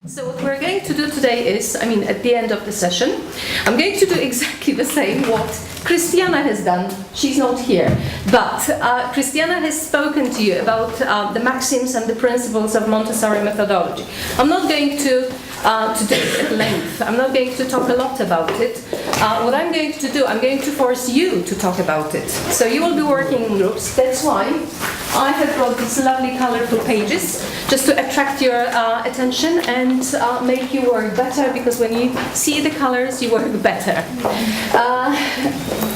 So what we're going to do today is, at the end of the session, I'm going to do exactly the same what Christiana has done. She's not here, but Christiana has spoken to you about the maxims and the principles of Montessori methodology. I'm not going to do it at length. I'm not going to talk a lot about it. What I'm going to do, I'm going to force you to talk about it. So you will be working in groups. That's why I have brought these lovely colorful pages, just to attract your attention and make you work better, because when you see the colors, you work better.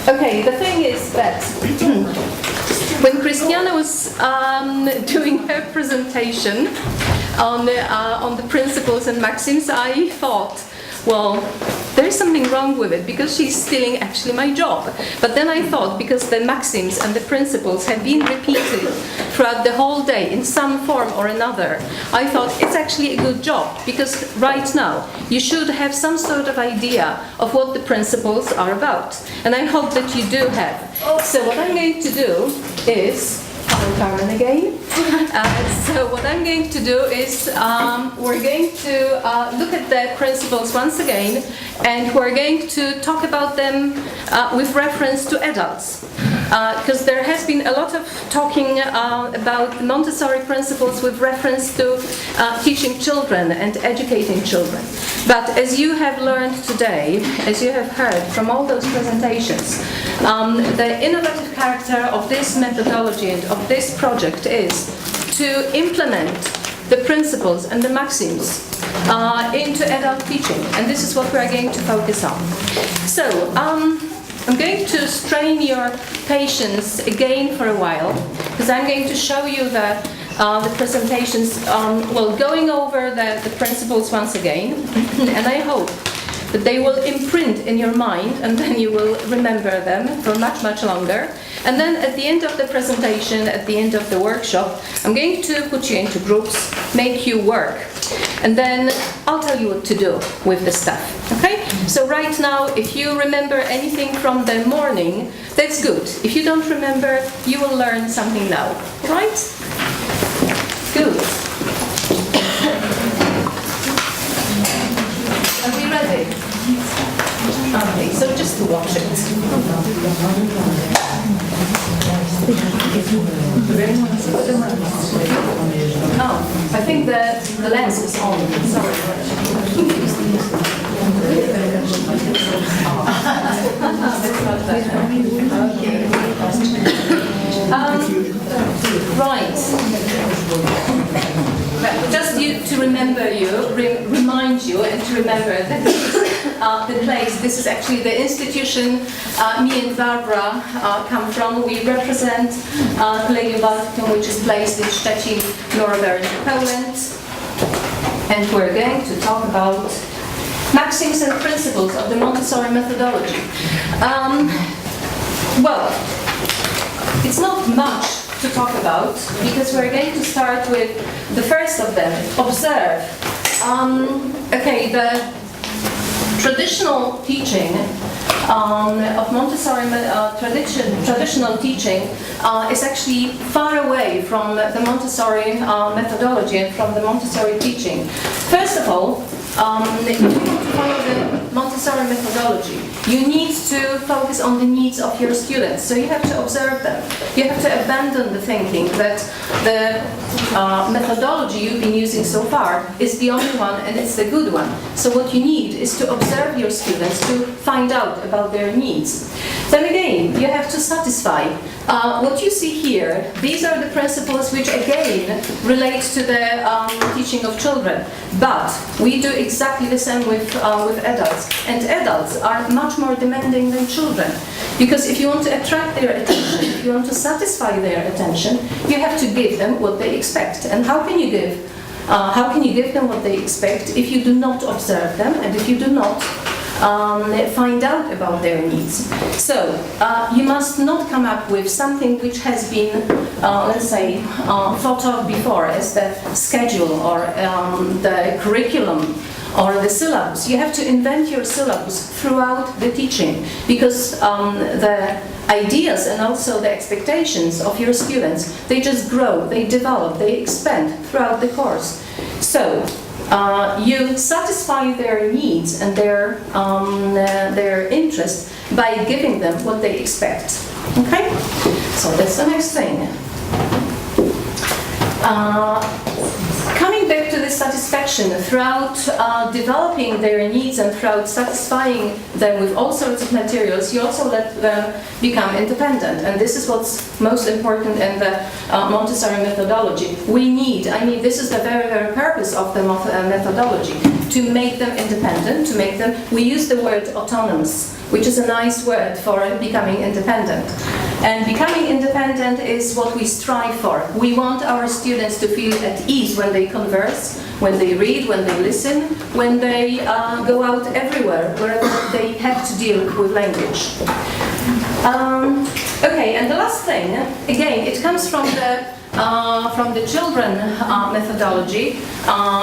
Okay, the thing is that when Christiana was doing her presentation on the principles and maxims, I thought, well, there is something wrong with it, because she's stealing actually my job. But then I thought, because the maxims and the principles have been repeated throughout the whole day in some form or another, I thought it's actually a good job, because right now you should have some sort of idea of what the principles are about. And I hope that you do have. So what I'm going to do is, Carmen again. So what I'm going to do is we're going to look at the principles once again, and we're going to talk about them with reference to adults. Because there has been a lot of talking about the Montessori principles with reference to teaching children and educating children. But as you have learned today, as you have heard from all those presentations, the innovative character of this methodology and of this project is to implement the principles and the maxims into adult teaching. And this is what we're going to focus on. So, I'm going to strain your patience again for a while, because I'm going to show you the presentations, going over the principles once again, and I hope that they will imprint in your mind, and then you will remember them for much, much longer. And then at the end of the presentation, at the end of the workshop, I'm going to put you into groups, make you work, and then I'll tell you what to do with the stuff, okay? So right now, if you remember anything from the morning, that's good. If you don't remember, you will learn something now, right? Good. Are we ready? Okay, so just to watch it. Oh, I think that the lens is on. Sorry. Right. Just to remind you and to remember that the place, this is actually the institution me and Barbara come from. We represent Kolegium Balticum, which is placed in Szczecin, northern Poland. And we're going to talk about maxims and principles of the Montessori methodology. Well, it's not much to talk about, because we're going to start with the first of them, observe. Okay, the traditional teaching of Montessori traditional teaching is actually far away from the Montessori methodology and from the Montessori teaching. First of all, if you want to follow the Montessori methodology, you need to focus on the needs of your students. So you have to observe them. You have to abandon the thinking that the methodology you've been using so far is the only one and it's the good one. So what you need is to observe your students, to find out about their needs. Then again, you have to satisfy. What you see here, these are the principles which again relate to the teaching of children. But we do exactly the same with adults. And adults are much more demanding than children. Because if you want to attract their attention, if you want to satisfy their attention, you have to give them what they expect. And how can you give them what they expect if you do not observe them and if you do not find out about their needs? So you must not come up with something which has been, let's say, thought of before as the schedule or the curriculum or the syllabus. You have to invent your syllabus throughout the teaching, because the ideas and also the expectations of your students, they just grow, they develop, they expand throughout the course. So you satisfy their needs and their interest by giving them what they expect. Okay? So that's the next thing. Coming back to the satisfaction, throughout developing their needs and throughout satisfying them with all sorts of materials, you also let them become independent. And this is what's most important in the Montessori methodology. This is the very, very purpose of the methodology, to make them independent, we use the word autonomous, which is a nice word for becoming independent. And becoming independent is what we strive for. We want our students to feel at ease when they converse, when they read, when they listen, when they go out everywhere, wherever they have to deal with language. Okay, and the last thing, again, it comes from the children methodology,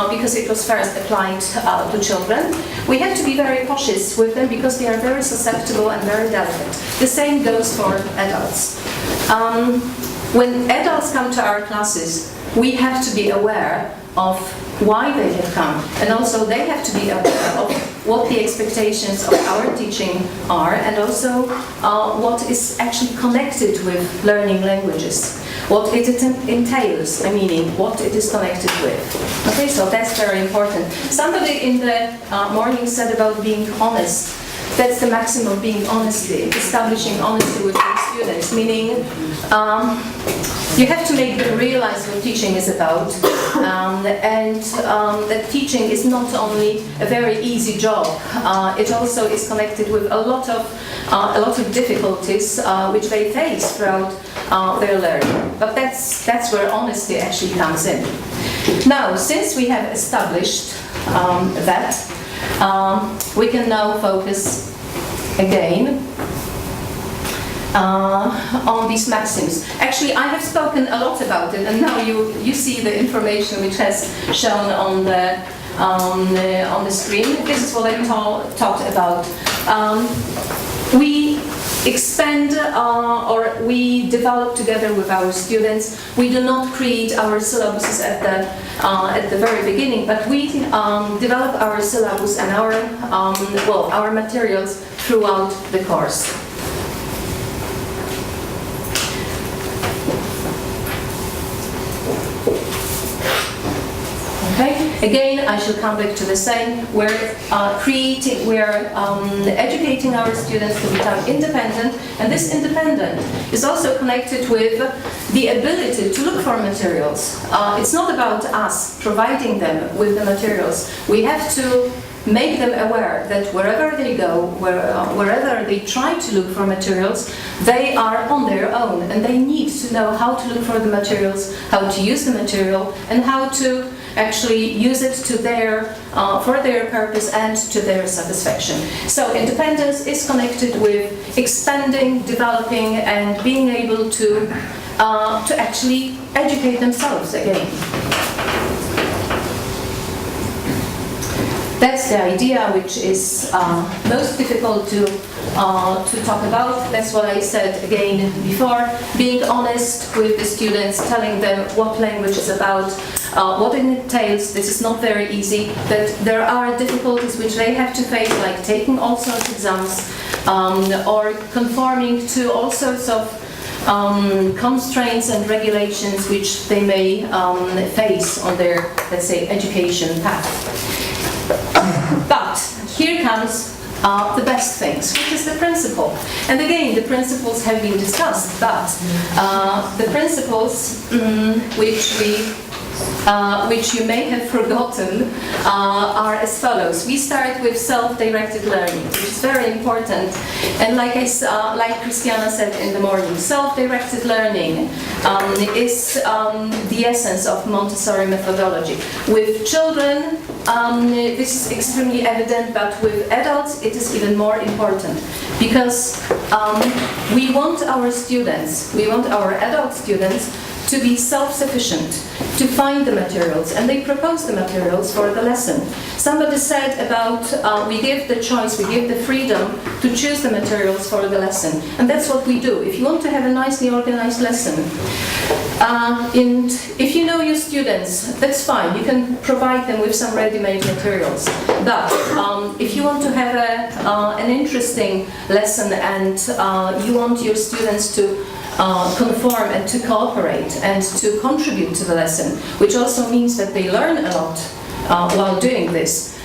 because it was first applied to children. We have to be very cautious with them because they are very susceptible and very delicate. The same goes for adults. When adults come to our classes, we have to be aware of why they have come, and also they have to be aware of what the expectations of our teaching are, and also what is actually connected with learning languages, what it entails, meaning what it is connected with. Okay, so that's very important. Somebody in the morning said about being honest. That's the maximum of being honesty, establishing honesty with your students, meaning you have to make them realize what teaching is about, and that teaching is not only a very easy job, it also is connected with a lot of difficulties which they face throughout their learning. But that's where honesty actually comes in. Now, since we have established that, we can now focus again on these maxims. Actually, I have spoken a lot about it, and now you see the information which has shown on the screen. This is what I talked about. We expand or we develop together with our students. We do not create our syllabuses at the very beginning, but we develop our syllabus and our materials throughout the course. Okay. Again, I shall come back to the same. We're educating our students to become independent, and this independent is also connected with the ability to look for materials. It's not about us providing them with the materials. We have to make them aware that wherever they go, wherever they try to look for materials, they are on their own, and they need to know how to look for the materials, how to use the material, and how to actually use it to for their purpose and to their satisfaction. So independence is connected with expanding, developing, and being able to actually educate themselves again. That's the idea which is most difficult to talk about. That's what I said again before. Being honest with the students, telling them what language is about, what it entails. This is not very easy. That there are difficulties which they have to face, like taking all sorts of exams or conforming to all sorts of constraints and regulations which they may face on their, let's say, education path. But here comes the best things, which is the principle. And again, the principles have been discussed, but the principles which you may have forgotten are as follows. We start with self-directed learning, which is very important. And like Christiana said in the morning, self-directed learning is the essence of Montessori methodology. With children, this is extremely evident, but with adults it is even more important, because we want our adult students, to be self-sufficient, to find the materials, and they propose the materials for the lesson. Somebody said about we give the choice, we give the freedom to choose the materials for the lesson, and that's what we do. If you want to have a nicely organized lesson, and if you know your students, that's fine, you can provide them with some ready-made materials. But if you want to have an interesting lesson and you want your students to conform and to cooperate and to contribute to the lesson, which also means that they learn a lot while doing this.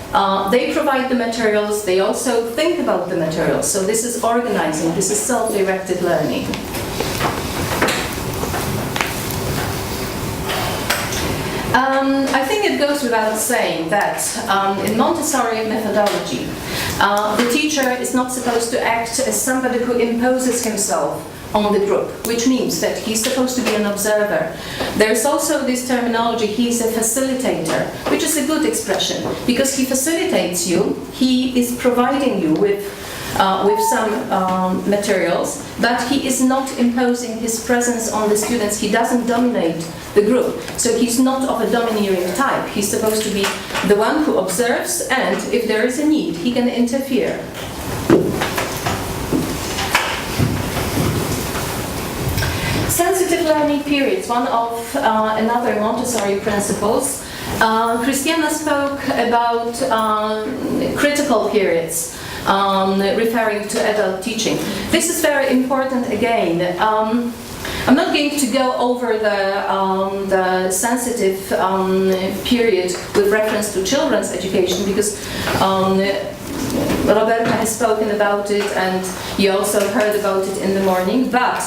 They provide the materials, they also think about the materials. So this is organizing, this is self-directed learning. I think it goes without saying that in Montessori methodology, the teacher is not supposed to act as somebody who imposes himself on the group, which means that he's supposed to be an observer. There's also this terminology, he's a facilitator, which is a good expression, because he facilitates you, he is providing you with some materials, but he is not imposing his presence on the students, he doesn't dominate the group. So he's not of a domineering type, he's supposed to be the one who observes, and if there is a need, he can interfere. Sensitive learning periods, one of another Montessori principles. Christiana spoke about critical periods, referring to adult teaching. This is very important again. I'm not going to go over the sensitive period with reference to children's education, because Roberta has spoken about it and you also heard about it in the morning, but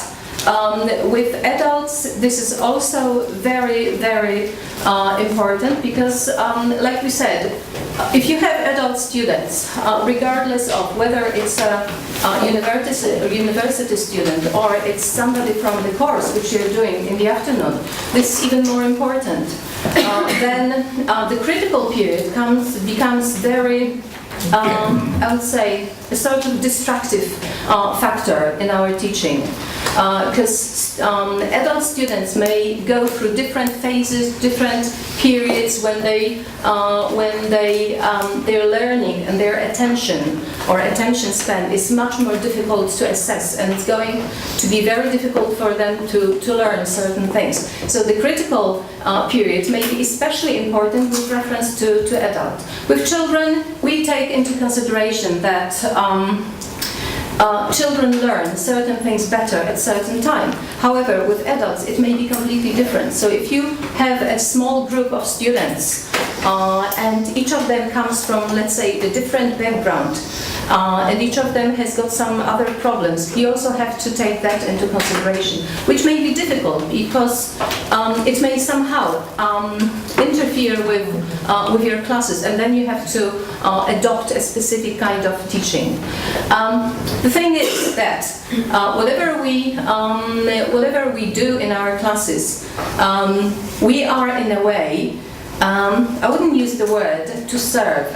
with adults, this is also very, very important, because, like we said, if you have adult students, regardless of whether it's a university student or it's somebody from the course which you're doing in the afternoon, this is even more important. Then the critical period becomes very, I would say, a sort of destructive factor in our teaching, because adult students may go through different phases, different periods when their learning and their attention or attention span is much more difficult to assess, and it's going to be very difficult for them to learn certain things. So the critical period may be especially important with reference to adult. With children, we take into consideration that children learn certain things better at certain time. However, with adults, it may be completely different. So if you have a small group of students and each of them comes from, let's say, a different background, and each of them has got some other problems, you also have to take that into consideration, which may be difficult because it may somehow interfere with your classes, and then you have to adopt a specific kind of teaching. The thing is that whatever we do in our classes, we are in a way, I wouldn't use the word to serve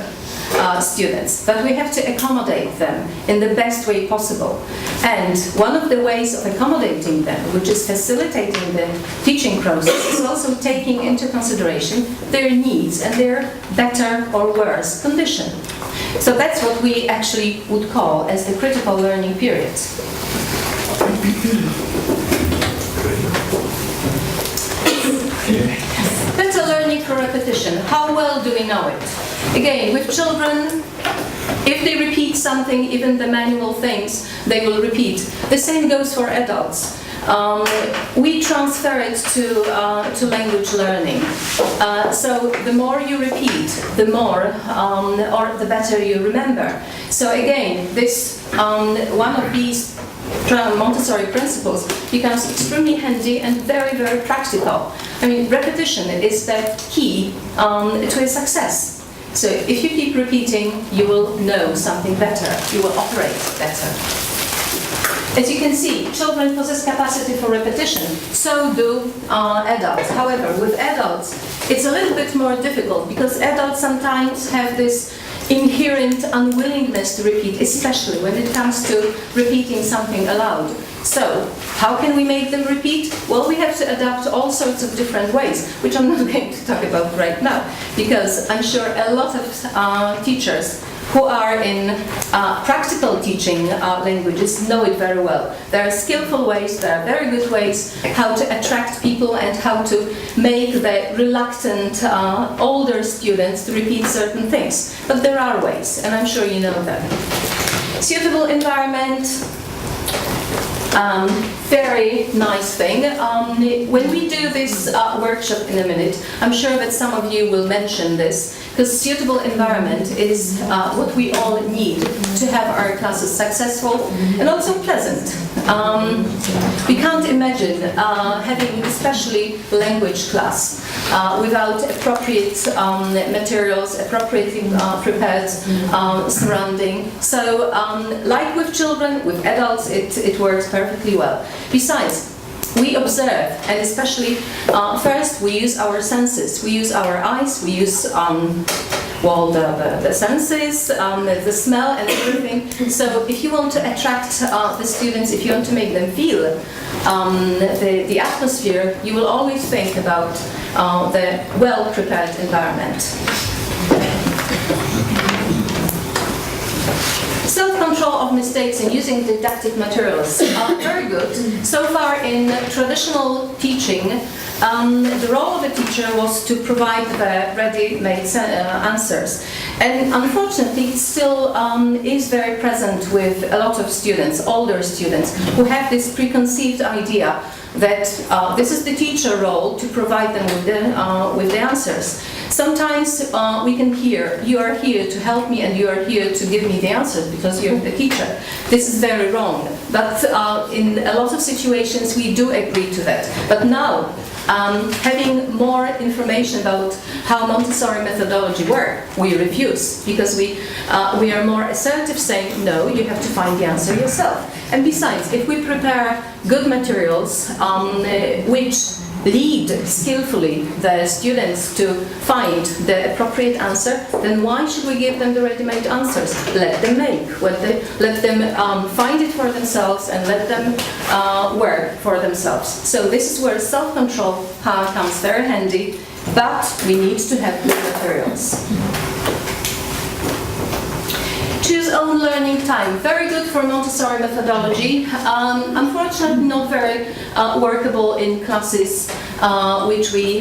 students, but we have to accommodate them in the best way possible. And one of the ways of accommodating them, which is facilitating the teaching process, is also taking into consideration their needs and their better or worse condition. So that's what we actually would call as the critical learning period. Better learning for repetition. How well do we know it? Again, with children, if they repeat something, even the manual things, they will repeat. The same goes for adults. We transfer it to language learning. So the more you repeat, the more or the better you remember. So again, this one of these Montessori principles becomes extremely handy and very, very practical. I mean, repetition is the key to a success. So if you keep repeating, you will know something better, you will operate better. As you can see, children possess capacity for repetition, so do adults. However, with adults, it's a little bit more difficult because adults sometimes have this inherent unwillingness to repeat, especially when it comes to repeating something aloud. So, how can we make them repeat? Well, we have to adapt all sorts of different ways, which I'm not going to talk about right now, because I'm sure a lot of teachers who are in practical teaching languages know it very well. There are skillful ways, there are very good ways how to attract people and how to make the reluctant older students to repeat certain things. But there are ways, and I'm sure you know them. Suitable environment, very nice thing. When we do this workshop in a minute, I'm sure that some of you will mention this, because suitable environment is what we all need to have our classes successful and also pleasant. We can't imagine having especially language class without appropriate materials, appropriately prepared surrounding. So like with children, with adults, it works perfectly well. Besides, we observe, and especially first we use our senses. We use our eyes, we use well, the senses, the smell and everything. So if you want to attract the students, if you want to make them feel the atmosphere, you will always think about the well-prepared environment. Self-control of mistakes and using didactic materials are very good. So far in traditional teaching, the role of a teacher was to provide the ready-made answers. And unfortunately, it still is very present with a lot of students, older students, who have this preconceived idea that this is the teacher role to provide them with the answers. Sometimes we can hear, you are here to help me and you are here to give me the answers because you're the teacher. This is very wrong. But in a lot of situations we do agree to that. But now, having more information about how Montessori methodology works, we refuse, because we are more assertive, saying, no, you have to find the answer yourself. And besides, if we prepare good materials which lead skillfully the students to find the appropriate answer, then why should we give them the ready-made answers? Let them make, let them find it for themselves and let them work for themselves. So this is where self-control comes very handy, but we need to have good materials. Choose own learning time. Very good for Montessori methodology. Unfortunately, not very workable in classes which we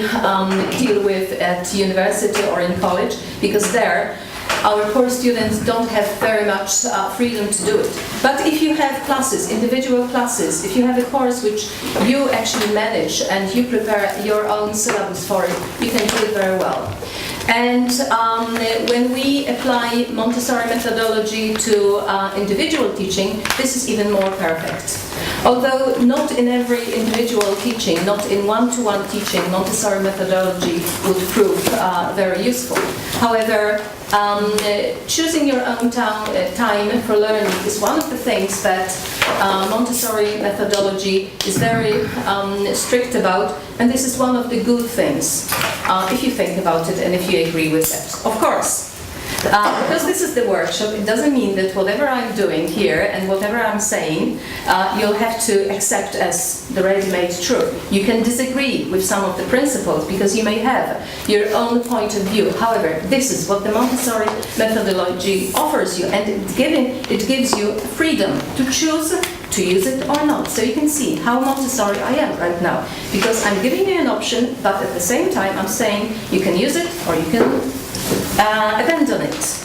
deal with at university or in college, because there our core students don't have very much freedom to do it. But if you have classes, individual classes, if you have a course which you actually manage and you prepare your own syllabus for it, you can do it very well. And when we apply Montessori methodology to individual teaching, this is even more perfect. Although not in every individual teaching, not in one-to-one teaching, Montessori methodology would prove very useful. However, choosing your own time for learning is one of the things that Montessori methodology is very strict about, and this is one of the good things, if you think about it and if you agree with that. Of course, because this is the workshop, it doesn't mean that whatever I'm doing here and whatever I'm saying, you'll have to accept as the ready-made truth. You can disagree with some of the principles because you may have your own point of view. However, this is what the Montessori methodology offers you, and it gives you freedom to choose to use it or not. So you can see how Montessori I am right now, because I'm giving you an option, but at the same time I'm saying you can use it or you can abandon it.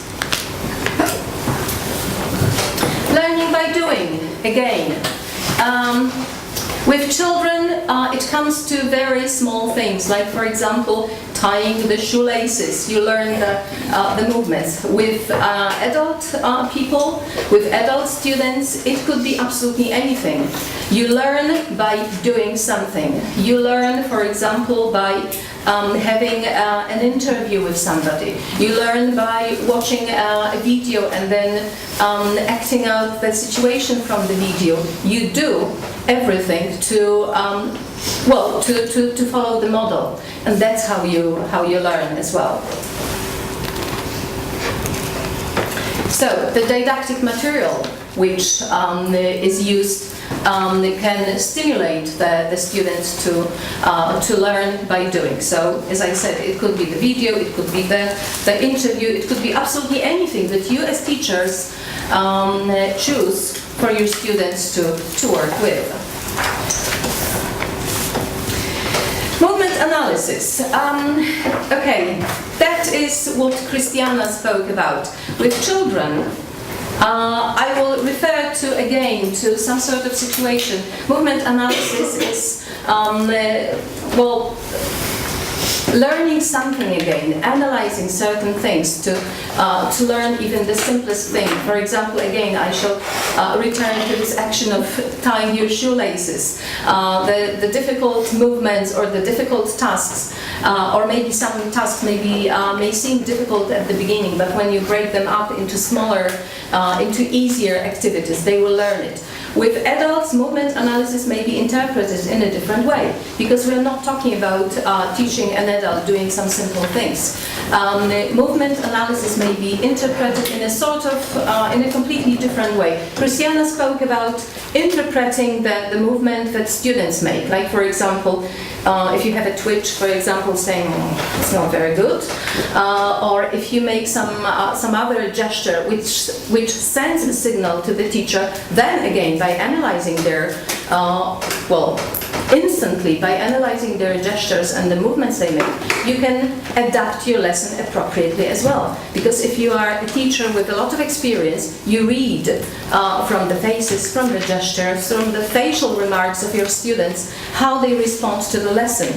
Learning by doing, again. With children, it comes to very small things, like, for example, tying the shoelaces. You learn the movements. With adult people, with adult students, it could be absolutely anything. You learn by doing something. You learn, for example, by having an interview with somebody. You learn by watching a video and then acting out the situation from the video. You do everything to to follow the model, and that's how you learn as well. So the didactic material. which is used can stimulate the students to learn by doing. So, as I said, it could be the video, it could be the interview, it could be absolutely anything that you as teachers choose for your students to work with. Movement analysis. Okay, that is what Christiana spoke about. With children, I will refer again to some sort of situation. Movement analysis is, well, learning something again, analyzing certain things to learn even the simplest thing. For example, again, I shall return to this action of tying your shoelaces. The difficult movements or the difficult tasks, or maybe some tasks may seem difficult at the beginning, but when you break them up into smaller, into easier activities, they will learn it. With adults, movement analysis may be interpreted in a different way, because we are not talking about teaching an adult doing some simple things. Movement analysis may be interpreted in a sort of, in a completely different way. Christiana spoke about interpreting the movement that students make. Like, for example, if you have a twitch, for example, saying, it's not very good, or if you make some other gesture which sends a signal to the teacher, then again, by analyzing their, instantly, by analyzing their gestures and the movements they make, you can adapt your lesson appropriately as well. Because if you are a teacher with a lot of experience, you read from the faces, from the gestures, from the facial remarks of your students, how they respond to the lesson.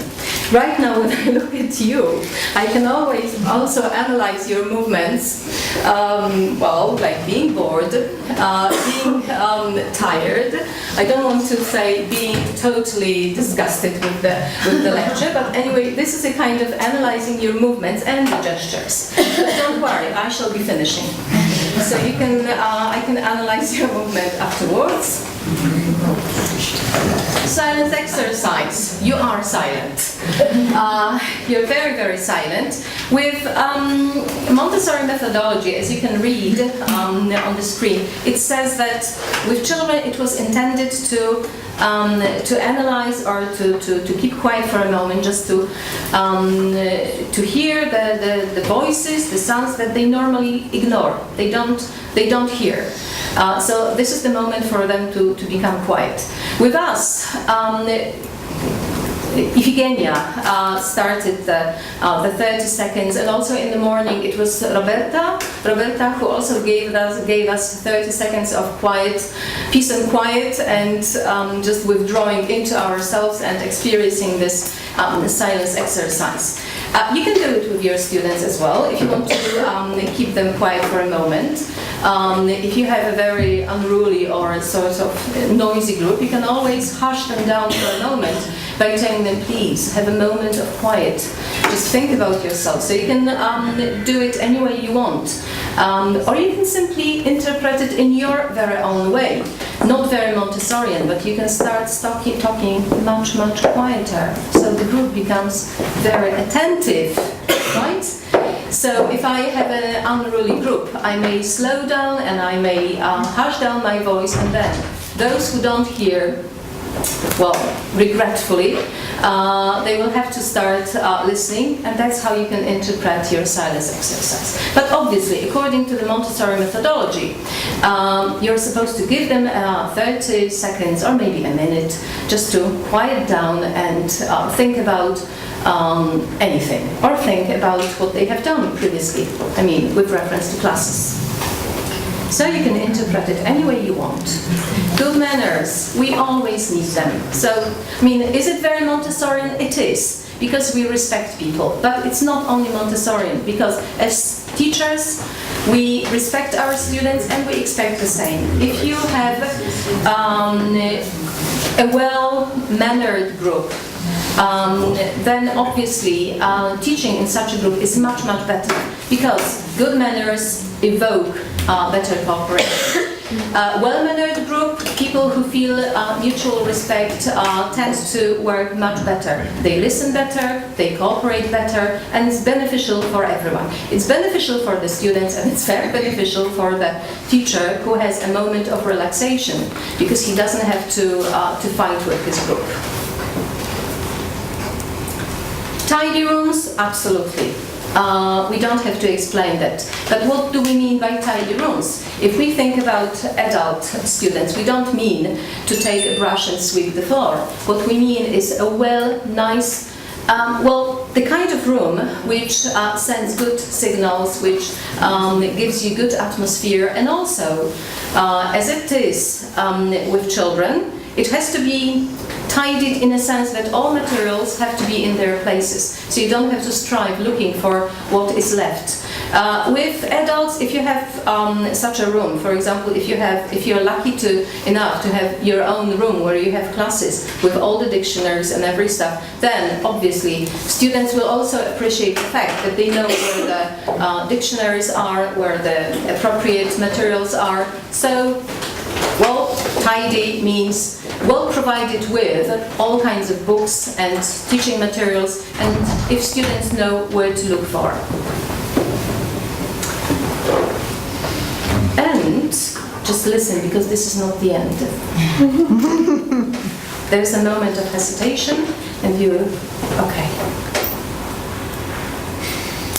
Right now, when I look at you, I can always also analyze your movements, like being bored, being tired. I don't want to say being totally disgusted with the lecture, but anyway, this is a kind of analyzing your movements and the gestures. But don't worry, I shall be finishing. So you can, I can analyze your movement afterwards. Silence exercise. You are silent. You're very, very silent. With Montessori methodology, as you can read on the screen, it says that with children it was intended to analyze or to keep quiet for a moment, just to hear the voices, the sounds that they normally ignore. They don't hear. So this is the moment for them to become quiet. With us, Ifigenia started the 30 seconds, and also in the morning it was Roberta who also gave us 30 seconds of quiet, peace and quiet, and just withdrawing into ourselves and experiencing this silence exercise. You can do it with your students as well if you want to keep them quiet for a moment. If you have a very unruly or sort of noisy group, you can always hush them down for a moment by telling them, please, have a moment of quiet. Just think about yourself. So you can do it any way you want. Or you can simply interpret it in your very own way. Not very Montessorian, but you can start talking much, much quieter. So the group becomes very attentive, right? So if I have an unruly group, I may slow down and I may hush down my voice, and then those who don't hear, well, regretfully, they will have to start listening, and that's how you can interpret your silence exercise. But obviously, according to the Montessori methodology, you're supposed to give them 30 seconds or maybe a minute just to quiet down and think about anything, or think about what they have done previously, I mean, with reference to classes. So you can interpret it any way you want. Good manners, we always need them. So, I mean, is it very Montessorian? It is, because we respect people. But it's not only Montessorian, because as teachers, we respect our students and we expect the same. If you have a well-mannered group, then obviously teaching in such a group is much, much better, because good manners evoke better cooperation. Well-mannered group, people who feel mutual respect tend to work much better. They listen better, they cooperate better, and it's beneficial for everyone. It's beneficial for the students, and it's very beneficial for the teacher who has a moment of relaxation, because he doesn't have to fight with his group. Tidy rooms, absolutely. We don't have to explain that. But what do we mean by tidy rooms? If we think about adult students, we don't mean to take a brush and sweep the floor. What we mean is a nice, the kind of room which sends good signals, which gives you good atmosphere, and also, as it is with children, it has to be tidied in a sense that all materials have to be in their places, so you don't have to strive looking for what is left. With adults, if you have such a room, for example, if you're lucky enough to have your own room where you have classes with all the dictionaries and every stuff, then obviously students will also appreciate the fact that they know where the dictionaries are, where the appropriate materials are. So, well, tidy means well provided with all kinds of books and teaching materials, and if students know where to look for. And just listen, because this is not the end. There's a moment of hesitation, and okay.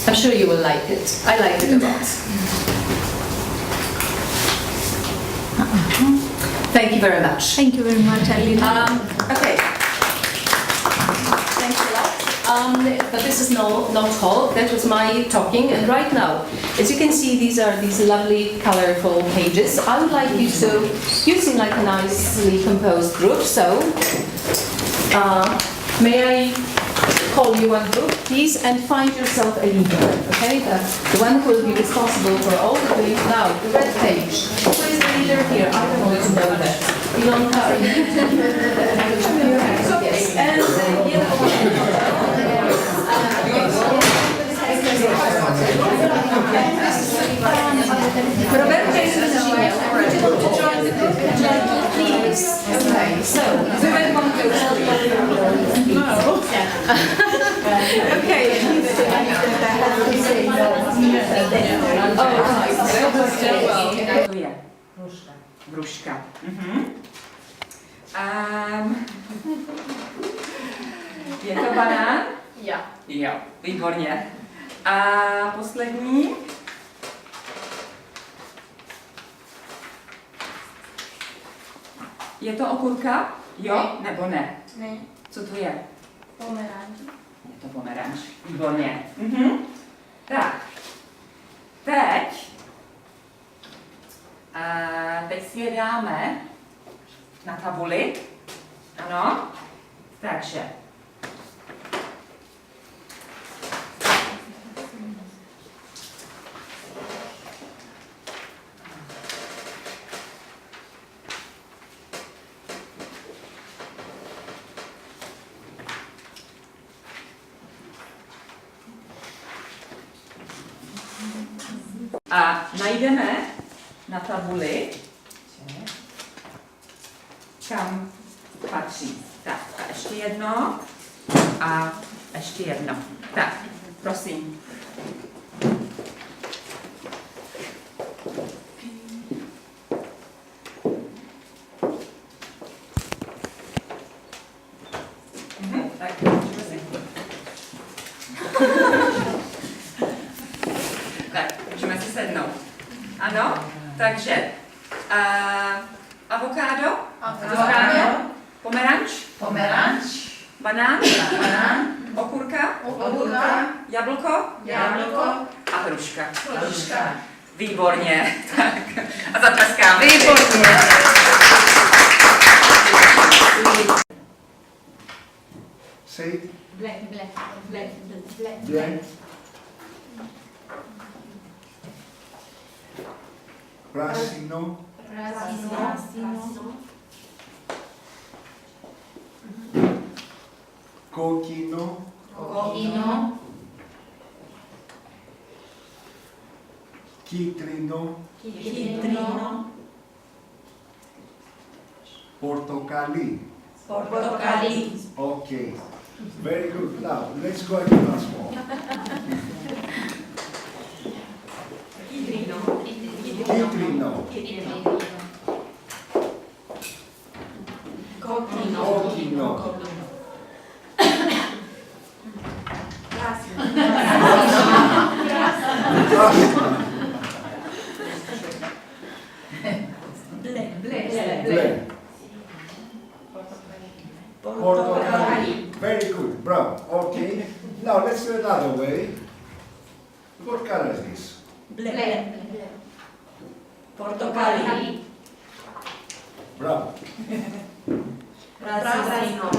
I'm sure you will like it. I like it a lot. Thank you very much. Thank you very much, Alina. Okay. Thanks a lot. But this is not all. That was my talking. And right now, as you can see, these are these lovely, colorful pages. I would like you seem like a nicely composed group. So, may I call you one group, please, and find yourself a leader, okay? The one who will be responsible for all the things. Now, the red page. Who is the leader here? I don't want to know that. Ilonka, are you? Yes. And the yellow one. Roberta is in the email. Would you like to join the group? Please. Okay, so the red one goes to no. Okay. To je Hruška. Je to banán? Jo, výborně. A poslední? Je to okurka? Jo, nebo ne? Ne. Co to je? Pomeranč. Je to pomeranč. Výborně. Tak. Teď si je dáme na tabuli. Ano. Takže. A najdeme na tabuli, kam patří. Tak, a ještě jedno. A ještě jedno. Tak, prosím. Tak, prosím. Tak, můžeme si sednout. Ano, takže avokádo, pomeranč, banán, okurka, jablko a hruška. Výborně. Tak. A zatleskáme. Výborně. Say it. Black. Racino. Coquino. Citrino. Portocali. Portocali. Okay. Very good. Now, let's go again once more. Citrino. Coquino. Ble. Portocali. Very good. Bravo. Okay. Now let's do another way. What color is this? Portocali. Bravo. Rasino.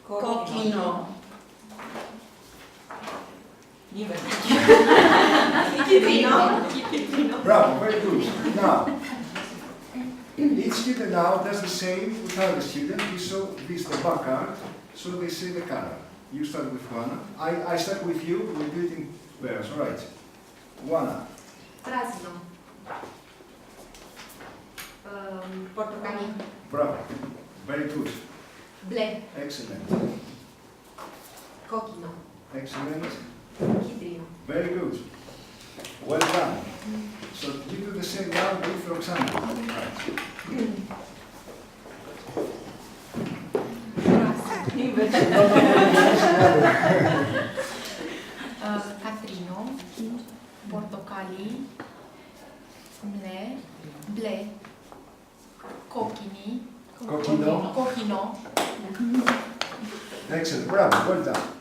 Coquino. Bravo. Very good. Now, each student now does the same with other student. You saw this the back card, so they say the color. You start with Juana. I start with you. We do it in pairs. All right. Juana. Trasno. Portocali. Bravo. Very good. Ble. Excellent. Coquino. Excellent. Citrino. Very good. Well done. So you do the same now with Roxana. Catrino, portocali, ble, cochino. Coquino. Excellent. Bravo. Well done.